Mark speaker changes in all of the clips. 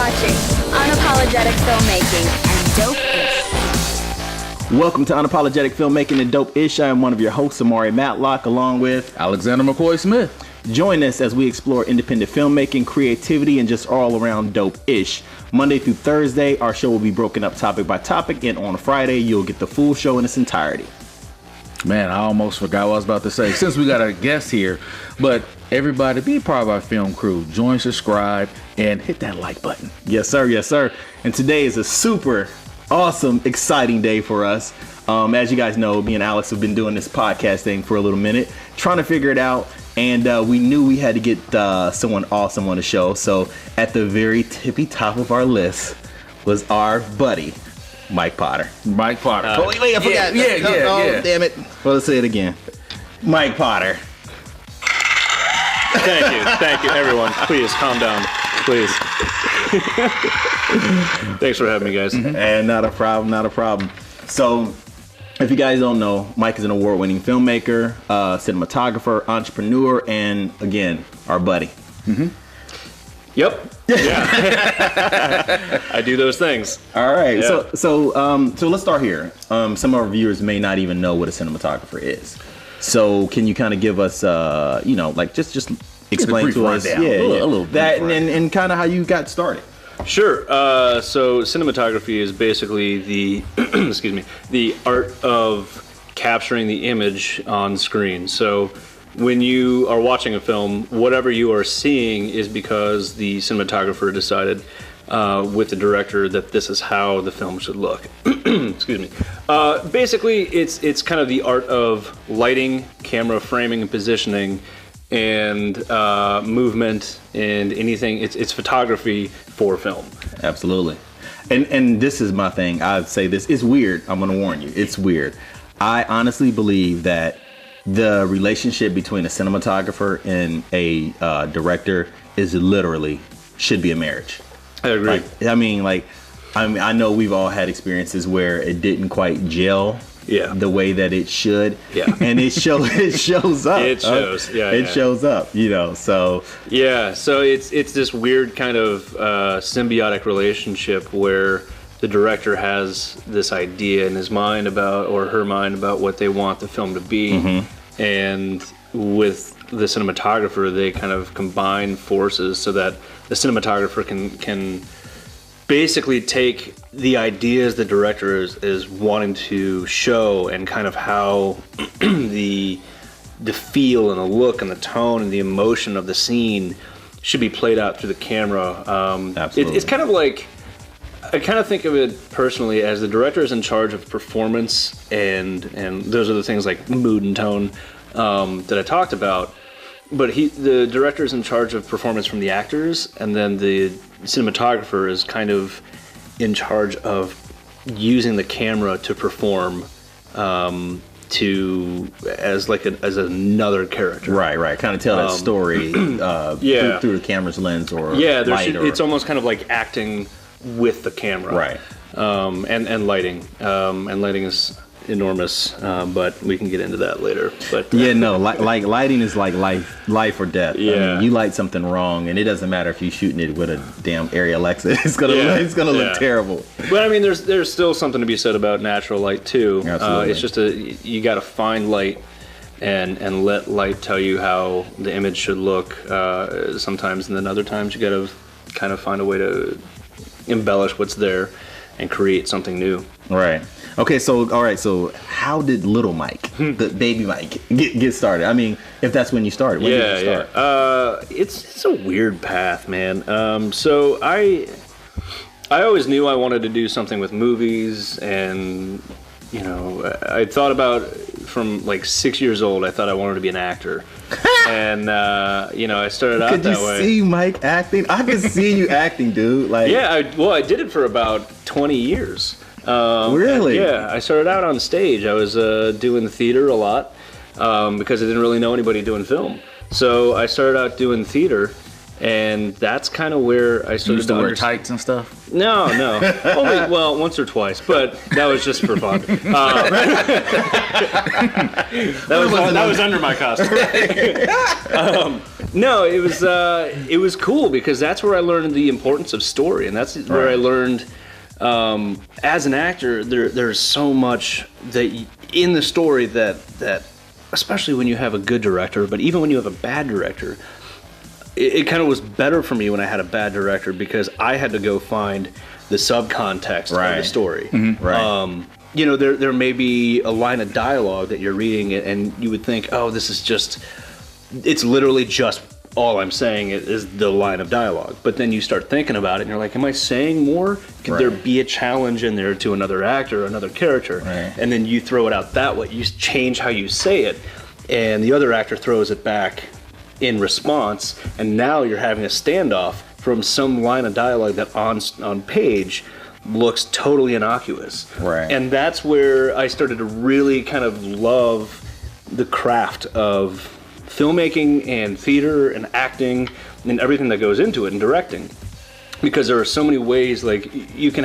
Speaker 1: watching Unapologetic Filmmaking and Dope-ish.
Speaker 2: Welcome to Unapologetic Filmmaking and Dope-ish. I am one of your hosts, Omari Matlock, along with
Speaker 3: Alexander McCoy-Smith.
Speaker 2: Join us as we explore independent filmmaking, creativity, and just all around dope-ish. Monday through Thursday, our show will be broken up topic by topic, and on Friday, you'll get the full show in its entirety.
Speaker 3: Man, I almost forgot what I was about to say. Since we got a guest here, but everybody be part of our film crew. Join, subscribe, and hit that like button.
Speaker 2: Yes, sir. Yes, sir. And today is a super awesome, exciting day for us. As you guys know, me and Alex have been doing this podcast thing for a little minute, trying to figure it out. And we knew we had to get someone awesome on the show. So at the very tippy top of our list was our buddy, Mike Potter.
Speaker 3: Mike Potter.
Speaker 2: Oh, wait, I forgot.
Speaker 3: Yeah.
Speaker 2: Damn it. Well, let's say it again. Mike Potter.
Speaker 4: Thank you, everyone. Please calm down, please. Thanks for having me, guys.
Speaker 2: And not a problem. So, if you guys don't know, Mike is an award-winning filmmaker, cinematographer, entrepreneur, and again, our buddy.
Speaker 4: Yep. Yeah. I do those things.
Speaker 2: All right.
Speaker 4: Yeah.
Speaker 2: So let's start here. Some of our viewers may not even know what a cinematographer is. So can you kind of give us, just explain to us,
Speaker 3: a little
Speaker 2: that, and kind of how you got started.
Speaker 4: Sure. So cinematography is basically the the art of capturing the image on screen. So when you are watching a film, whatever you are seeing is because the cinematographer decided with the director that this is how the film should look. Excuse me. Basically, it's kind of the art of lighting, camera framing and positioning, and movement and anything. It's photography for film.
Speaker 2: Absolutely. And this is my thing. I'd say this. It's weird. I'm going to warn you. It's weird. I honestly believe that the relationship between a cinematographer and a director is literally should be a marriage.
Speaker 4: I agree.
Speaker 2: I know we've all had experiences where it didn't quite gel the way that it should.
Speaker 4: Yeah.
Speaker 2: And it shows up.
Speaker 4: It shows.
Speaker 2: It shows up, so.
Speaker 4: Yeah, so it's this weird kind of symbiotic relationship where the director has this idea in his mind or her mind about what they want the film to be, and with the cinematographer, they kind of combine forces so that the cinematographer can basically take the ideas the director is wanting to show and kind of how the feel and the look and the tone and the emotion of the scene should be played out through the camera.
Speaker 2: Absolutely.
Speaker 4: It's kind of like, I kind of think of it personally as the director is in charge of performance, and those are the things like mood and tone that I talked about. But the director is in charge of performance from the actors, and then the cinematographer is kind of in charge of using the camera to perform as another character.
Speaker 2: Right. Kind of tell that story through the camera's lens or light.
Speaker 4: It's almost kind of like acting with the camera.
Speaker 2: Right.
Speaker 4: And lighting. And lighting is enormous, but we can get into that later. But
Speaker 2: like lighting is like life or death.
Speaker 4: Yeah.
Speaker 2: I mean, you light something wrong, and it doesn't matter if you're shooting it with a damn Arri Alexa. It's gonna look terrible.
Speaker 4: But I mean, there's still something to be said about natural light too.
Speaker 2: Absolutely.
Speaker 4: It's just you got to find light and let light tell you how the image should look. Sometimes, and then other times you got to kind of find a way to embellish what's there and create something new.
Speaker 2: Right. Okay, so how did little Mike, the baby Mike, get started? I mean, if that's when you started. When did you start?
Speaker 4: It's a weird path, man. So I always knew I wanted to do something with movies, and I thought about from like 6 years old. I thought I wanted to be an actor, and I started out that way.
Speaker 2: Could you see Mike acting? I could see you acting, dude. Like,
Speaker 4: I did it for about 20 years.
Speaker 2: Really?
Speaker 4: Yeah, I started out on stage. I was doing theater a lot because I didn't really know anybody doing film. So I started out doing theater, and that's kind of where I started
Speaker 3: you used to wear tights and stuff?
Speaker 4: No. Only, once or twice, but that was just for fun. That was under my costume. No, it was cool because that's where I learned the importance of story, and that's where I learned as an actor there's so much that in the story that especially when you have a good director, but even when you have a bad director, it kind of was better for me when I had a bad director because I had to go find the subcontext of the story.
Speaker 2: Right.
Speaker 4: You know, there may be a line of dialogue that you're reading and you would think, oh, this is just, it's literally just all I'm saying is the line of dialogue. But then you start thinking about it and you're like, am I saying more? Could there be a challenge in there to another actor or another character?
Speaker 2: Right.
Speaker 4: And then you throw it out that way. You change how you say it and the other actor throws it back in response. And now you're having a standoff from some line of dialogue that on page looks totally innocuous.
Speaker 2: Right.
Speaker 4: And that's where I started to really kind of love the craft of filmmaking and theater and acting and everything that goes into it and directing. Because there are so many ways, like you can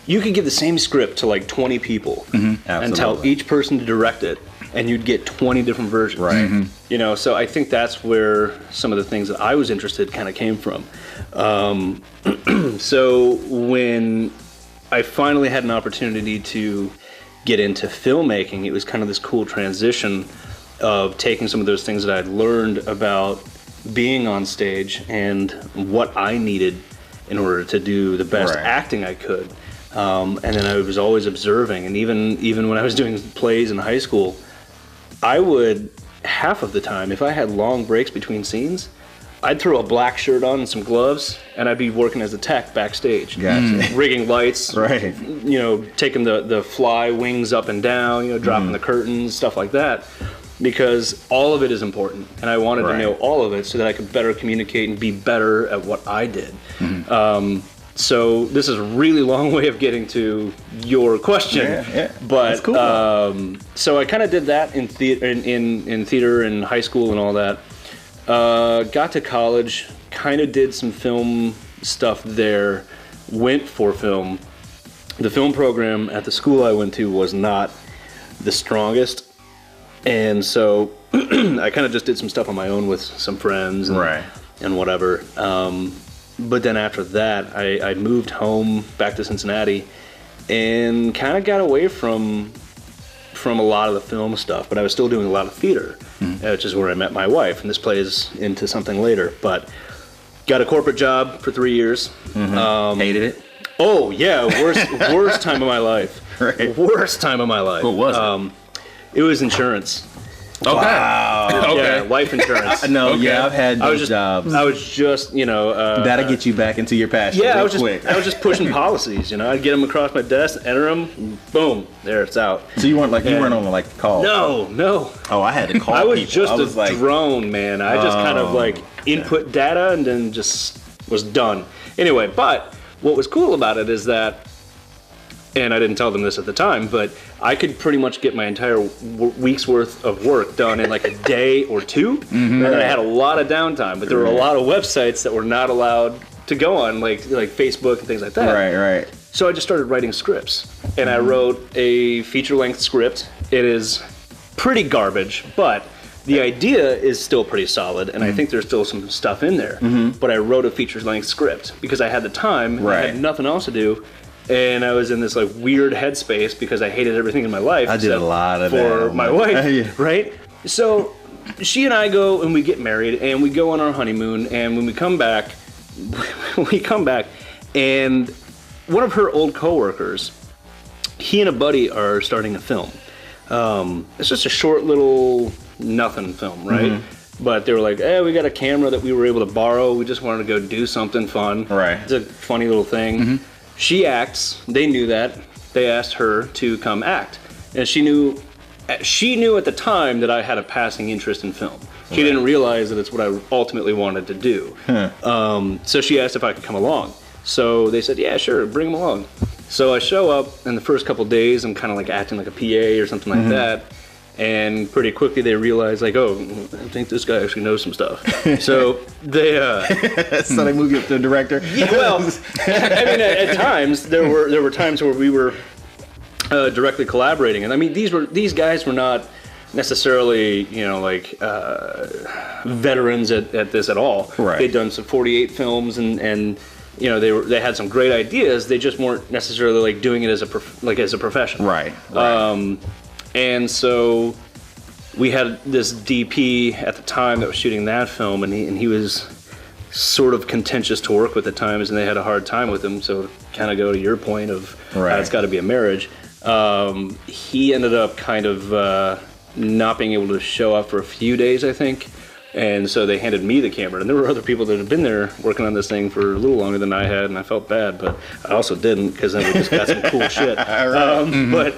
Speaker 4: give the same script to like 20 people and tell each person to direct it and you'd get 20 different versions.
Speaker 2: Right.
Speaker 4: You know, so I think that's where some of the things that I was interested kind of came from. So when I finally had an opportunity to get into filmmaking, it was kind of this cool transition of taking some of those things that I'd learned about being on stage and what I needed in order to do the best acting I could. And then I was always observing, and even when I was doing plays in high school, I would, half of the time, if I had long breaks between scenes, I'd throw a black shirt on and some gloves, and I'd be working as a tech backstage.
Speaker 2: Gotcha.
Speaker 4: Rigging lights,
Speaker 2: Right.
Speaker 4: you know, taking the fly wings up and down, you know, dropping the curtains, stuff like that. Because all of it is important, and I wanted to know all of it so that I could better communicate and be better at what I did. So this is a really long way of getting to your question.
Speaker 2: Yeah.
Speaker 4: But
Speaker 2: That's cool.
Speaker 4: so I kind of did that in theater and high school and all that. Got to college, kind of did some film stuff there, went for film. The film program at the school I went to was not the strongest, and so I kind of just did some stuff on my own with some friends and whatever. But then after that, I moved home back to Cincinnati and kind of got away from a lot of the film stuff, but I was still doing a lot of theater, which is where I met my wife, and this plays into something later. But got a corporate job for 3 years.
Speaker 2: Hated it?
Speaker 4: Oh yeah, worst time of my life.
Speaker 2: Right.
Speaker 4: Worst time of my life.
Speaker 3: What was it?
Speaker 4: It was insurance.
Speaker 3: Okay.
Speaker 2: Wow.
Speaker 3: Okay.
Speaker 4: Yeah, life insurance.
Speaker 2: No,
Speaker 3: Okay.
Speaker 2: yeah, I've had those jobs.
Speaker 4: I was just, you know.
Speaker 2: That'll get you back into your passion
Speaker 4: Yeah,
Speaker 2: real quick.
Speaker 4: I was just pushing policies. You know, I'd get them across my desk, enter them, boom, there it's out.
Speaker 2: So you weren't on like call?
Speaker 4: No.
Speaker 2: Oh, I had to call.
Speaker 4: I was
Speaker 2: people.
Speaker 4: just
Speaker 2: I was
Speaker 4: a
Speaker 2: like,
Speaker 4: drone, man. I just kind of like input data and then just was done. Anyway, but what was cool about it is that, and I didn't tell them this at the time, but I could pretty much get my entire week's worth of work done in like a day or two. And then I had a lot of downtime, but there were a lot of websites that were not allowed to go on, like Facebook and things like that.
Speaker 2: Right.
Speaker 4: So I just started writing scripts, and I wrote a feature-length script. It is pretty garbage, but the idea is still pretty solid, and I think there's still some stuff in there. But I wrote a feature-length script because I had the time, and I had nothing else to do, and I was in this like weird headspace because I hated everything in my life.
Speaker 2: I did a lot of
Speaker 4: for
Speaker 2: that.
Speaker 4: my wife,
Speaker 2: Yeah.
Speaker 4: right? So she and I go and we get married, and we go on our honeymoon, and when we come back, and one of her old coworkers, he and a buddy are starting a film. It's just a short little nothing film, right? But they were like, we got a camera that we were able to borrow. We just wanted to go do something fun.
Speaker 2: Right.
Speaker 4: It's a funny little thing. She acts. They knew that. They asked her to come act. And she knew at the time that I had a passing interest in film. She didn't realize that it's what I ultimately wanted to do. So she asked if I could come along. So they said, yeah, sure, bring them along. So I show up, and the first couple days, I'm kind of like acting like a PA or something like that. And pretty quickly they realize, like, oh, I think this guy actually knows some stuff. So they...
Speaker 2: So they moved you up to the director?
Speaker 4: Yeah, well, I mean, at times, there were times where we were directly collaborating. And I mean, these guys were not necessarily, veterans at this at all.
Speaker 3: Right.
Speaker 4: They'd done some 48 films, and they had some great ideas. They just weren't necessarily like doing it as a profession.
Speaker 3: Right.
Speaker 4: And so we had this DP at the time that was shooting that film, and he was sort of contentious to work with at times, and they had a hard time with him. So kind of go to your point of how it's got to be a marriage. He ended up kind of not being able to show up for a few days, I think. And so they handed me the camera, and there were other people that had been there working on this thing for a little longer than I had, and I felt bad, but I also didn't, because then we just got some cool shit. But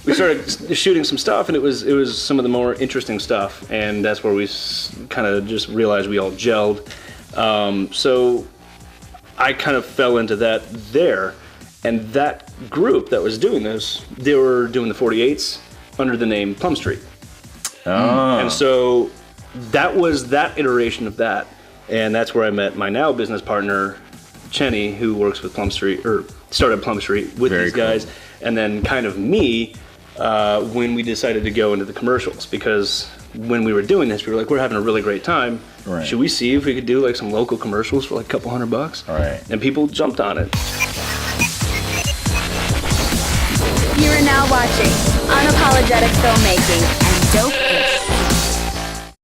Speaker 4: we started shooting some stuff, and it was some of the more interesting stuff, and that's where we kind of just realized we all gelled. So I kind of fell into that there, and that group that was doing this, they were doing the 48s under the name Plum Street. And so that was that iteration of that, and that's where I met my now business partner, Chenny, who works with Plum Street, or started Plum Street with these guys, and then kind of me when we decided to go into the commercials, because when we were doing this, we were like, we're having a really great time.
Speaker 3: Right.
Speaker 4: Should we see if we could do like some local commercials for like a couple $100?
Speaker 3: Right.
Speaker 4: And people jumped on it.
Speaker 1: You are now watching Unapologetic Filmmaking and Dope-ish.